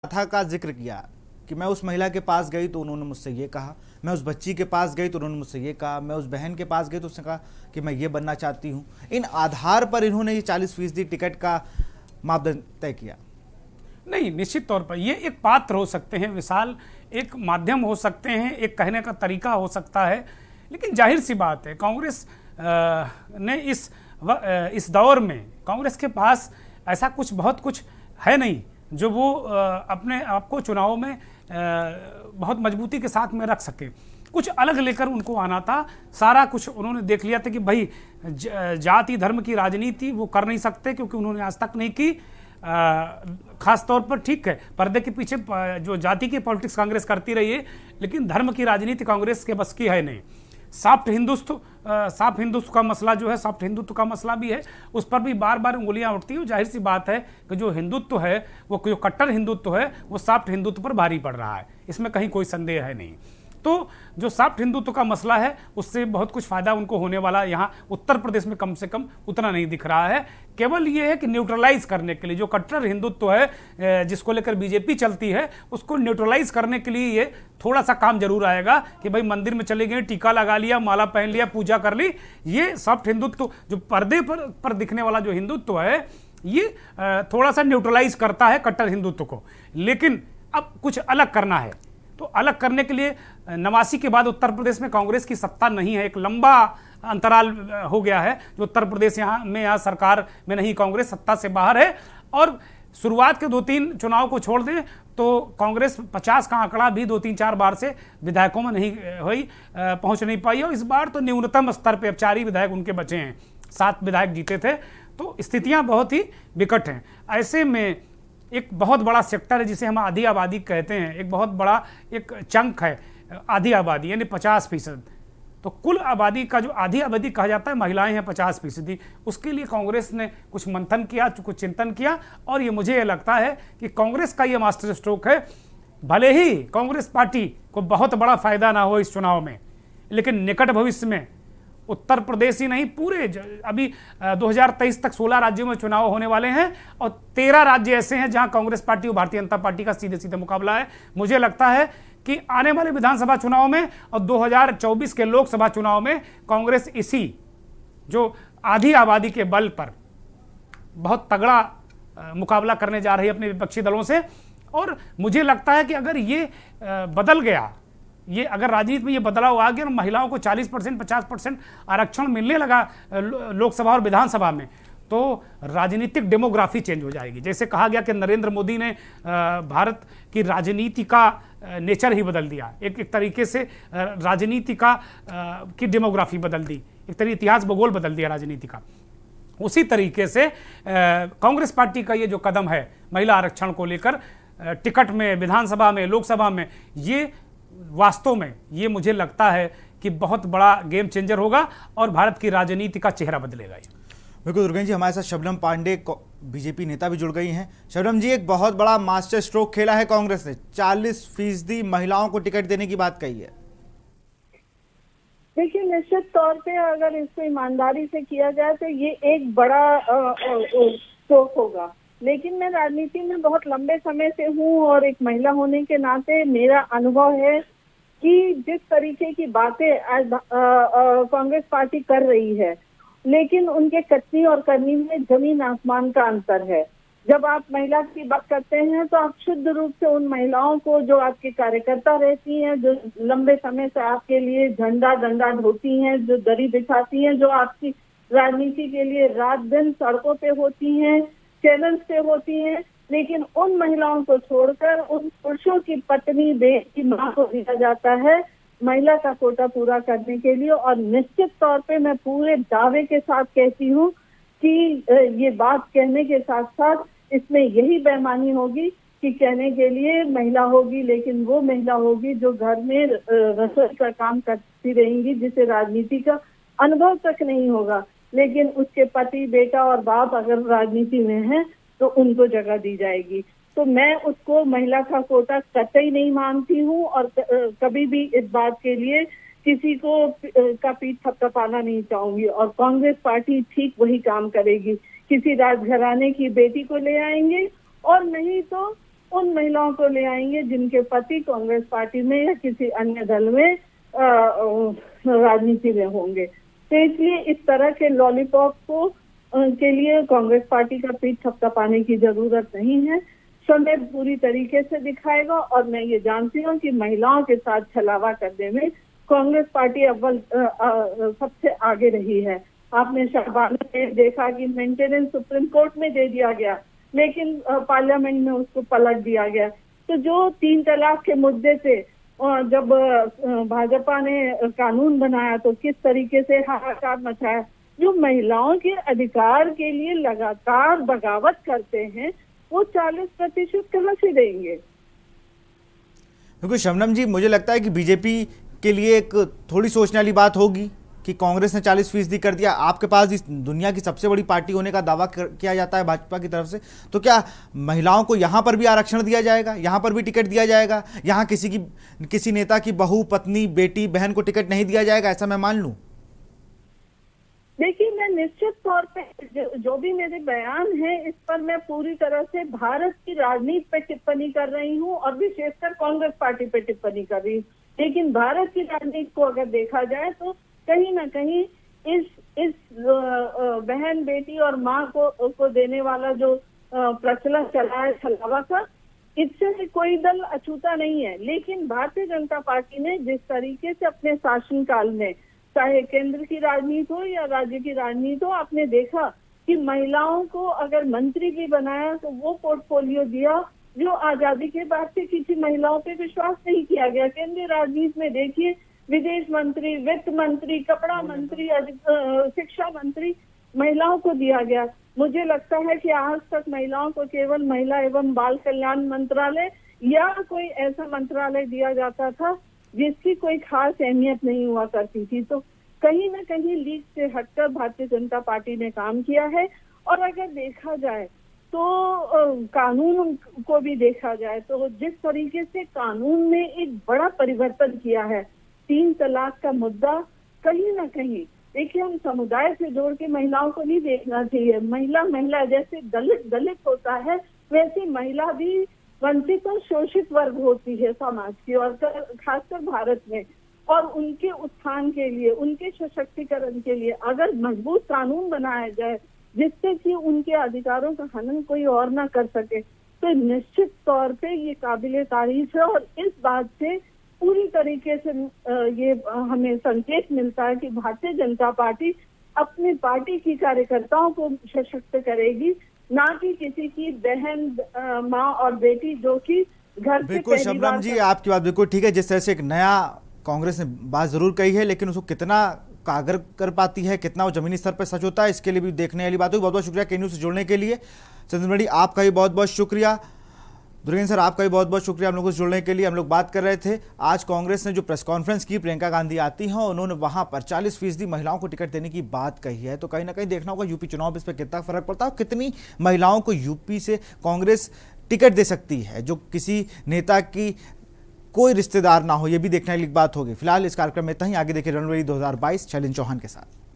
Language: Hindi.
था का जिक्र किया कि मैं उस महिला के पास गई तो उन्होंने मुझसे ये कहा, मैं उस बच्ची के पास गई तो उन्होंने मुझसे ये कहा, मैं उस बहन के पास गई तो उसने कहा कि मैं ये बनना चाहती हूँ। इन आधार पर इन्होंने ये 40% टिकट का मापदंड तय किया। नहीं, निश्चित तौर पर ये एक पात्र हो सकते हैं विशाल, एक माध्यम हो सकते हैं, एक कहने का तरीका हो सकता है, लेकिन जाहिर सी बात है कांग्रेस ने इस दौर में कांग्रेस के पास ऐसा बहुत कुछ है नहीं जो वो अपने आप को चुनाव में बहुत मजबूती के साथ में रख सके। कुछ अलग लेकर उनको आना था, सारा कुछ उन्होंने देख लिया था कि भाई जाति धर्म की राजनीति वो कर नहीं सकते, क्योंकि उन्होंने आज तक नहीं की। खास तौर पर ठीक है, पर्दे के पीछे जो जाति की पॉलिटिक्स कांग्रेस करती रही है, लेकिन धर्म की राजनीति कांग्रेस के बस की है नहीं। साफ हिंदुत्व का मसला जो है, सॉफ्ट हिंदुत्व का मसला भी है, उस पर भी बार बार उंगलियां उठती हैं। जाहिर सी बात है कि जो हिंदुत्व है, वो जो कट्टर हिंदुत्व है, वो सॉफ्ट हिंदुत्व पर भारी पड़ रहा है, इसमें कहीं कोई संदेह है नहीं। तो जो सॉफ्ट हिंदुत्व का मसला है, उससे बहुत कुछ फायदा उनको होने वाला यहाँ उत्तर प्रदेश में कम से कम उतना नहीं दिख रहा है। केवल ये है कि न्यूट्रलाइज करने के लिए जो कट्टर हिंदुत्व है, जिसको लेकर बीजेपी चलती है, उसको न्यूट्रलाइज करने के लिए ये थोड़ा सा काम जरूर आएगा कि भाई मंदिर में चले गए, टीका लगा लिया, माला पहन लिया, पूजा कर ली। ये सॉफ्ट हिंदुत्व जो पर्दे पर दिखने वाला जो हिंदुत्व है, ये थोड़ा सा न्यूट्रलाइज करता है कट्टर हिंदुत्व को। लेकिन अब कुछ अलग करना है, तो अलग करने के लिए 89 के बाद उत्तर प्रदेश में कांग्रेस की सत्ता नहीं है, एक लंबा अंतराल हो गया है जो उत्तर प्रदेश यहाँ सरकार में नहीं, कांग्रेस सत्ता से बाहर है। और शुरुआत के 2-3 चुनाव को छोड़ दें तो कांग्रेस 50 का आंकड़ा भी 2-3-4 बार से विधायकों में नहीं हुई, पहुंच नहीं पाई। और इस बार तो न्यूनतम स्तर पर अब 4 ही विधायक उनके बचे हैं, 7 विधायक जीते थे। तो स्थितियां बहुत ही विकट हैं। ऐसे में एक बहुत बड़ा सेक्टर है जिसे हम आधी आबादी कहते हैं, एक बहुत बड़ा एक चंक है आधी आबादी, यानी 50%। तो कुल आबादी का जो आधी आबादी कहा जाता है, महिलाएं हैं 50%। उसके लिए कांग्रेस ने कुछ मंथन किया, कुछ चिंतन किया, और ये मुझे लगता है कि कांग्रेस का ये मास्टर स्ट्रोक है। भले ही कांग्रेस पार्टी को बहुत बड़ा फायदा ना हो इस चुनाव में, लेकिन निकट भविष्य में उत्तर प्रदेश ही नहीं, पूरे अभी 2023 तक 16 राज्यों में चुनाव होने वाले हैं, और 13 राज्य ऐसे हैं जहां कांग्रेस पार्टी और भारतीय जनता पार्टी का सीधे सीधे मुकाबला है। मुझे लगता है कि आने वाले विधानसभा चुनाव में और 2024 के लोकसभा चुनाव में कांग्रेस इसी जो आधी आबादी के बल पर बहुत तगड़ा मुकाबला करने जा रही है अपने विपक्षी दलों से। और मुझे लगता है कि अगर ये बदल गया, ये अगर राजनीति में ये बदलाव आ गया और महिलाओं को 40% 50% आरक्षण मिलने लगा लोकसभा और विधानसभा में, तो राजनीतिक डेमोग्राफी चेंज हो जाएगी। जैसे कहा गया कि नरेंद्र मोदी ने भारत की राजनीति का नेचर ही बदल दिया, एक तरीके से राजनीति की डेमोग्राफी बदल दी, एक तरीके इतिहास भूगोल बदल दिया राजनीति का। उसी तरीके से कांग्रेस पार्टी का ये जो कदम है महिला आरक्षण को लेकर, टिकट में, विधानसभा में, लोकसभा में, ये वास्तव में ये मुझे लगता है कि बहुत बड़ा गेम चेंजर होगा और भारत की राजनीति का चेहरा बदलेगा। बिल्कुल दुर्गेश जी, हमारे साथ शबनम पांडे बीजेपी नेता भी जुड़ गई हैं। शबनम जी, एक बहुत बड़ा मास्टर स्ट्रोक खेला है कांग्रेस ने, 40% महिलाओं को टिकट देने की बात कही है। देखिए, निश्चित तौर पे अगर इसको ईमानदारी से किया जाए तो ये एक बड़ा स्ट्रोक होगा। लेकिन मैं राजनीति में बहुत लंबे समय से हूँ और एक महिला होने के नाते मेरा अनुभव है कि जिस तरीके की बातें आज कांग्रेस पार्टी कर रही है, लेकिन उनके कथनी और करनी में जमीन आसमान का अंतर है। जब आप महिला की बात करते हैं तो आप शुद्ध रूप से उन महिलाओं को जो आपकी कार्यकर्ता रहती हैं, जो लंबे समय से आपके लिए झंडा डंडा ढोती हैं, जो दरी बिछाती हैं, जो आपकी राजनीति के लिए रात दिन सड़कों पे होती हैं, चैलेंज पे होती हैं, लेकिन उन महिलाओं को छोड़कर उन पुरुषों की पत्नी, देश की मां को दिया जाता है महिला का कोटा पूरा करने के लिए। और निश्चित तौर पे मैं पूरे दावे के साथ कहती हूँ कि ये बात कहने के साथ साथ इसमें यही बेईमानी होगी कि कहने के लिए महिला होगी, लेकिन वो महिला होगी जो घर में रसोई का काम करती रहेंगी, जिसे राजनीति का अनुभव तक नहीं होगा, लेकिन उसके पति, बेटा और बाप अगर राजनीति में है तो उनको जगह दी जाएगी। तो मैं उसको महिला का कोटा कतई नहीं मानती हूँ और कभी भी इस बात के लिए किसी को का पीठ थपथपाना नहीं चाहूंगी। और कांग्रेस पार्टी ठीक वही काम करेगी, किसी राजघराने की बेटी को ले आएंगे और नहीं तो उन महिलाओं को ले आएंगे जिनके पति कांग्रेस पार्टी में या किसी अन्य दल में राजनीति में होंगे। तो इसलिए इस तरह के लॉलीपॉप को के लिए कांग्रेस पार्टी का पीठ थपथपाने की जरूरत नहीं है। समय पूरी तरीके से दिखाएगा और मैं ये जानती हूँ कि महिलाओं के साथ छलावा करने में कांग्रेस पार्टी अव्वल सबसे आगे रही है। आपने शाहबानो में देखा कि मेंटेनेंस सुप्रीम कोर्ट में दे दिया गया, लेकिन पार्लियामेंट में उसको पलट दिया गया। तो जो 3 तलाक के मुद्दे से जब भाजपा ने कानून बनाया तो किस तरीके से हाहाकार मचाया। जो महिलाओं के अधिकार के लिए लगातार बगावत करते हैं वो 40% कहाँ से देंगे? बिल्कुल शबनम जी, मुझे लगता है कि बीजेपी के लिए एक थोड़ी सोचने वाली बात होगी कि कांग्रेस ने 40% कर दिया। आपके पास इस दुनिया की सबसे बड़ी पार्टी होने का दावा किया जाता है भाजपा की तरफ से, तो क्या महिलाओं को यहाँ पर भी आरक्षण दिया जाएगा, यहाँ पर भी टिकट दिया जाएगा? यहाँ किसी नेता की बहू, पत्नी, बेटी, बहन को टिकट नहीं दिया जाएगा, ऐसा मैं मान लूं? देखिए, मैं निश्चित तौर पे जो भी मेरे बयान है इस पर मैं पूरी तरह से भारत की राजनीति पे टिप्पणी कर रही हूँ और विशेषकर कांग्रेस पार्टी पे टिप्पणी कर रही हूँ। लेकिन भारत की राजनीति को अगर देखा जाए तो कहीं ना कहीं इस बहन, बेटी और माँ को देने वाला जो प्रचलन चला है छलावा का, इससे कोई दल अछूता नहीं है। लेकिन भारतीय जनता पार्टी ने जिस तरीके से अपने शासनकाल में, चाहे केंद्र की राजनीति हो या राज्य की राजनीति हो, आपने देखा कि महिलाओं को अगर मंत्री भी बनाया तो वो पोर्टफोलियो दिया जो आजादी के बाद से किसी महिलाओं पे विश्वास नहीं किया गया। केंद्रीय राजनीति में देखिए, विदेश मंत्री, वित्त मंत्री, कपड़ा मंत्री, शिक्षा मंत्री महिलाओं को दिया गया। मुझे लगता है कि आज तक महिलाओं को केवल महिला एवं बाल कल्याण मंत्रालय या कोई ऐसा मंत्रालय दिया जाता था जिसकी कोई खास अहमियत नहीं हुआ करती थी। तो कहीं ना कहीं लीग से हटकर भारतीय जनता पार्टी ने काम किया है। और अगर देखा जाए तो कानून को भी देखा जाए तो जिस तरीके से कानून में एक बड़ा परिवर्तन किया है, 3 तलाक का मुद्दा, कहीं ना कहीं देखिए, हम समुदाय से जोड़ के महिलाओं को नहीं देखना चाहिए। महिला जैसे दलित होता है वैसे महिला भी वंचित और शोषित वर्ग होती है समाज की, और खासकर भारत में। और उनके उत्थान के लिए, उनके सशक्तिकरण के लिए अगर मजबूत कानून बनाया जाए जिससे कि उनके अधिकारों का हनन कोई और ना कर सके, तो निश्चित तौर पे ये काबिले तारीफ है। और इस बात से पूरी तरीके से ये हमें संकेत मिलता है कि भारतीय जनता पार्टी अपनी पार्टी की कार्यकर्ताओं को सशक्त करेगी, ना कि किसी की बहन, माँ और बेटी जो कि घर से। बिल्कुल शबनम जी, आपकी बात बिल्कुल ठीक है। जिस तरह से एक नया कांग्रेस ने बात जरूर कही है, लेकिन उसको कितना कागर कर पाती है, कितना वो जमीनी स्तर पर सच होता है, इसके लिए भी देखने वाली बात होगी। बहुत बहुत शुक्रिया के न्यूज़ से जुड़ने के लिए। चंद्र मणि, आपका भी बहुत बहुत शुक्रिया। दुर्गेन्द्र सर, आपका भी बहुत बहुत शुक्रिया हम लोगों से जुड़ने के लिए। हम लोग बात कर रहे थे, आज कांग्रेस ने जो प्रेस कॉन्फ्रेंस की, प्रियंका गांधी आती हैं, उन्होंने वहां पर 40% महिलाओं को टिकट देने की बात कही है। तो कहीं ना कहीं देखना होगा यूपी चुनाव में इस पर कितना फर्क पड़ता है, कितनी महिलाओं को यूपी से कांग्रेस टिकट दे सकती है जो किसी नेता की कोई रिश्तेदार ना हो, यह भी देखने वाली बात होगी। फिलहाल इस कार्यक्रम में इतना ही। आगे देखिए रणवीर 2022 शैलेंद्र चौहान के साथ।